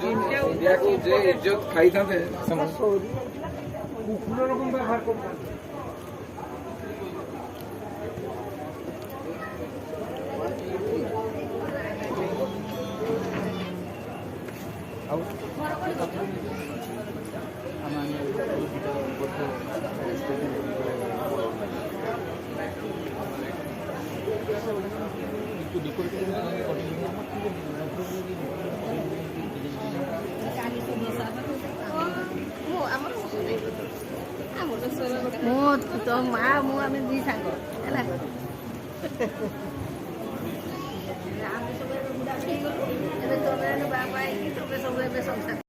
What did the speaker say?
India को जे इज्जत खाई था समझ तो माँ मु आम दी सांग है।